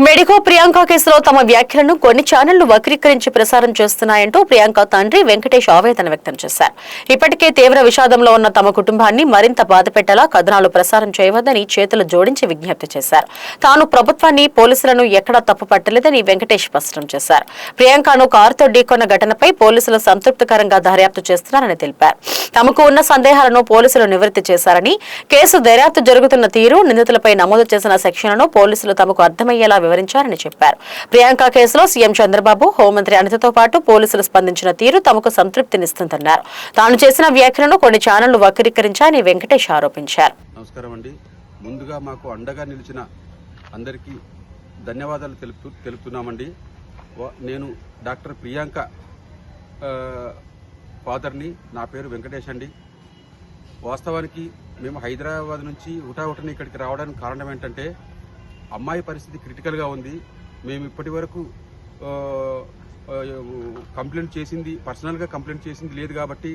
Medico Priyanka కేసులో తమ వ్యాఖ్యలను కొన్ని ఛానళ్లు వక్రీకరించి ప్రసారం చేస్తున్నాయంటూ ప్రియాంక తండ్రి వెంకటేష్ ఆవేదన వ్యక్తం చేశారు. ఇప్పటికే తీవ్ర విషాదంలో ఉన్న తమ కుటుంబాన్ని మరింత బాధపెట్టేలా కథనాలు ప్రసారం చేయవద్దని చేతులు జోడించి విజ్ఞప్తి చేశారు. తాను ప్రభుత్వాన్ని, పోలీసులను ఎక్కడా తప్పుపట్టలేదని వెంకటేష్ స్పష్టం చేశారు. ప్రియాంకను కారుతో ఢీకొన్న ఘటనపై పోలీసులు సంతృప్తికరంగా దర్యాప్తు చేస్తున్నారని తెలిపారు. తమకు ఉన్న సందేహాలను పోలీసులు నివృత్తి చేశారని, కేసు దర్యాప్తు జరుగుతున్న తీరు, నిందితులపై నమోదు చేసిన సెక్షన్లను పోలీసులు తమకు అర్థమయ్యేలా వివరించారని చెప్పారు. ప్రియాంక కేసులో సీఎం చంద్రబాబు, హోంమంత్రి అనితతో పాటు పోలీసులు స్పందించిన తీరు తమకు సంతృప్తినిస్తుందన్నారు. తాను చేసిన వ్యాఖ్యలను కొన్ని ఛానళ్లు వక్రీకరించారని వెంకటేష్ ఆరోపించారు. నమస్కారం అండి. ముందుగా మాకు అండగా నిలిచిన అందరికీ ధన్యవాదాలు తెలుపుతున్నామండి. నేను డాక్టర్ ప్రియాంక ఫాదర్ని. నా పేరు వెంకటేష్ అండి. వాస్తవానికి మేము హైదరాబాద్ నుంచి హుటాహుటిని ఇక్కడికి రావడానికి కారణం ఏంటంటే, అమ్మాయి పరిస్థితి క్రిటికల్గా ఉంది. మేము ఇప్పటి వరకు కంప్లైంట్ చేసింది, పర్సనల్గా కంప్లైంట్ చేసింది లేదు కాబట్టి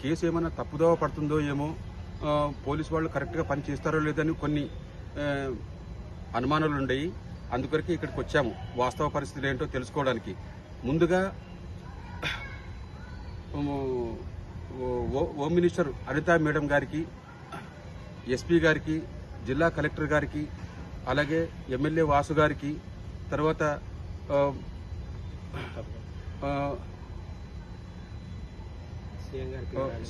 కేసు ఏమైనా తప్పుదోవ పడుతుందో ఏమో, పోలీసు వాళ్ళు కరెక్ట్గా పని చేస్తారో లేదని కొన్ని అనుమానాలు ఉండేవి. అందుకొరకే ఇక్కడికి వచ్చాము, వాస్తవ పరిస్థితులు ఏంటో తెలుసుకోవడానికి. ముందుగా హోమ్ మినిస్టర్ అనిత మేడం గారికి, ఎస్పీ గారికి, జిల్లా కలెక్టర్ గారికి, అలాగే ఎమ్మెల్యే వాసు గారికి, తర్వాత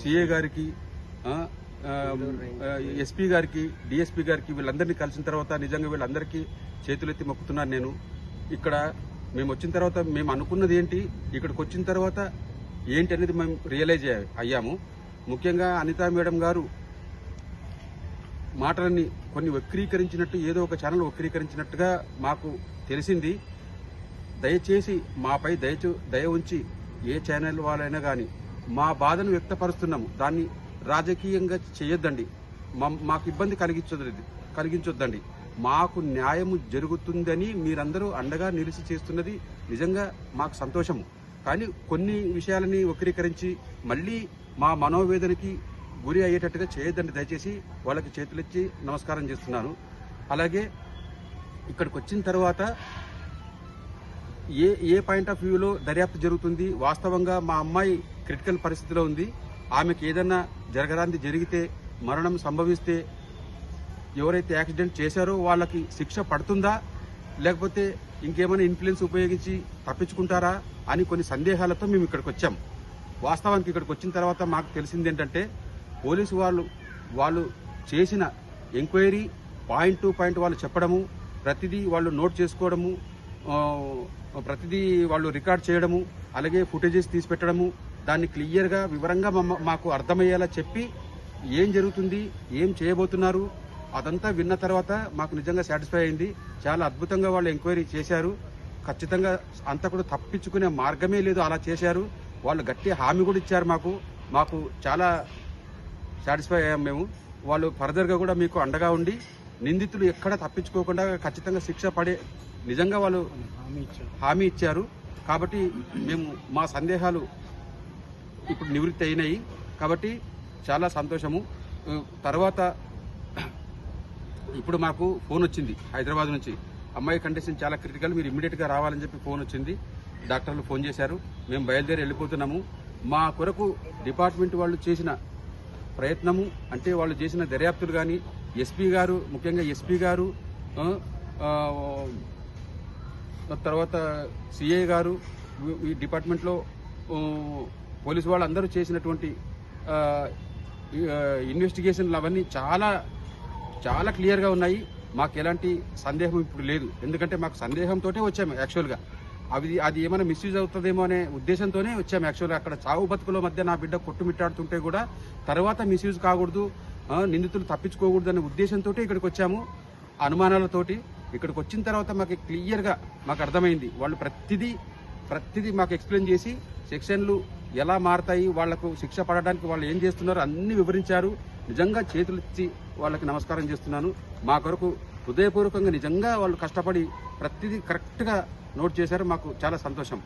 సిఏ గారికి, ఎస్పీ గారికి, డిఎస్పీ గారికి, వీళ్ళందరినీ కలిసిన తర్వాత నిజంగా వీళ్ళందరికీ చేతులెత్తి మొక్కుతున్నాను. నేను ఇక్కడ మేము వచ్చిన తర్వాత మేము అనుకున్నది ఏంటి, ఇక్కడికి వచ్చిన తర్వాత ఏంటి అనేది మేము రియలైజ్ అయ్యాము. ముఖ్యంగా అనితా మేడం గారు మాటలని కొన్ని వక్రీకరించినట్టు, ఏదో ఒక ఛానల్ వక్రీకరించినట్టుగా మాకు తెలిసింది. దయచేసి మాపై దయ ఉంచి ఏ ఛానల్ వాళ్ళైనా కానీ మా బాధను వ్యక్తపరుస్తున్నాము, దాన్ని రాజకీయంగా చేయొద్దండి, మాకు ఇబ్బంది కలిగించొద్దండి. మాకు న్యాయము జరుగుతుందని మీరందరూ అండగా నిలిచి చేస్తున్నది నిజంగా మాకు సంతోషము. కానీ కొన్ని విషయాలని వక్రీకరించి మళ్ళీ మా మనోవేదనకి గురి అయ్యేటట్టుగా చేయొద్దండి. దయచేసి వాళ్ళకి చేతులెచ్చి నమస్కారం చేస్తున్నాను. అలాగే ఇక్కడికి వచ్చిన తర్వాత ఏ పాయింట్ ఆఫ్ వ్యూలో దర్యాప్తు జరుగుతుంది, వాస్తవంగా మా అమ్మాయి క్రిటికల్ పరిస్థితిలో ఉంది, ఆమెకి ఏదన్నా జరగరాంది జరిగితే, మరణం సంభవిస్తే ఎవరైతే యాక్సిడెంట్ చేశారో వాళ్ళకి శిక్ష పడుతుందా, లేకపోతే ఇంకేమైనా ఇన్ఫ్లుయెన్స్ ఉపయోగించి తప్పించుకుంటారా అని కొన్ని సందేహాలతో మేము ఇక్కడికి వచ్చాం. వాస్తవానికి ఇక్కడికి వచ్చిన తర్వాత మాకు తెలిసింది ఏంటంటే, పోలీసు వాళ్ళు చేసిన ఎంక్వైరీ పాయింట్ టు పాయింట్ వాళ్ళు చెప్పడము, ప్రతిదీ వాళ్ళు నోట్ చేసుకోవడము, ప్రతిదీ వాళ్ళు రికార్డ్ చేయడము, అలాగే ఫుటేజెస్ తీసి పెట్టడము, దాన్ని క్లియర్గా వివరంగా మాకు అర్థమయ్యేలా చెప్పి ఏం జరుగుతుంది, ఏం చేయబోతున్నారు అదంతా విన్న తర్వాత మాకు నిజంగా సాటిస్ఫై అయింది. చాలా అద్భుతంగా వాళ్ళు ఎంక్వైరీ చేశారు. ఖచ్చితంగా అంతా కూడా తప్పించుకునే మార్గమే లేదు, అలా చేశారు. వాళ్ళు గట్టి హామీ కూడా ఇచ్చారు మాకు చాలా సాటిస్ఫై అయ్యాం మేము. వాళ్ళు ఫర్దర్గా కూడా మీకు అండగా ఉండి నిందితులు ఎక్కడ తప్పించుకోకుండా ఖచ్చితంగా శిక్ష పడే నిజంగా వాళ్ళు హామీ ఇచ్చారు. కాబట్టి మేము మా సందేహాలు ఇప్పుడు నివృత్తి అయినాయి కాబట్టి చాలా సంతోషము. తర్వాత ఇప్పుడు మాకు ఫోన్ వచ్చింది హైదరాబాద్ నుంచి, అమ్మాయి కండిషన్ చాలా క్రిటికల్, మీరు ఇమ్మీడియట్గా రావాలని చెప్పి ఫోన్ వచ్చింది. డాక్టర్లు ఫోన్ చేశారు, మేము బయలుదేరి వెళ్ళిపోతున్నాము. మా కొరకు డిపార్ట్మెంట్ వాళ్ళు చేసిన ప్రయత్నము, అంటే వాళ్ళు చేసిన దర్యాప్తులు కానీ, ఎస్పీ గారు, ముఖ్యంగా ఎస్పీ గారు, తర్వాత సిఐ గారు, ఈ డిపార్ట్మెంట్లో పోలీసు వాళ్ళు అందరూ చేసినటువంటి ఇన్వెస్టిగేషన్లు అవన్నీ చాలా చాలా క్లియర్గా ఉన్నాయి. మాకు ఎలాంటి సందేహం ఇప్పుడు లేదు. ఎందుకంటే మాకు సందేహంతోనే వచ్చాము యాక్చువల్గా. అది ఏమైనా మిస్యూజ్ అవుతుందేమో అనే ఉద్దేశంతోనే వచ్చాము యాక్చువల్గా. అక్కడ చావు బతుకుల మధ్య నా బిడ్డ కొట్టుమిట్టాడుతుంటే కూడా తర్వాత మిస్యూజ్ కాకూడదు, నిందితులు తప్పించుకోకూడదు అనే ఉద్దేశంతో ఇక్కడికి వచ్చాము. అనుమానాలతోటి ఇక్కడికి వచ్చిన తర్వాత మాకు క్లియర్గా మాకు అర్థమైంది. వాళ్ళు ప్రతిదీ మాకు ఎక్స్ప్లెయిన్ చేసి సెక్షన్లు ఎలా మారతాయి, వాళ్లకు శిక్ష పడడానికి వాళ్ళు ఏం చేస్తున్నారో అన్ని వివరించారు. నిజంగా చేతులెత్తి వాళ్ళకి నమస్కారం చేస్తున్నాను. మా కొరకు హృదయపూర్వకంగా నిజంగా వాళ్ళు కష్టపడి ప్రతిదీ కరెక్ట్గా నోట్ చేశారు. మాకు చాలా సంతోషం.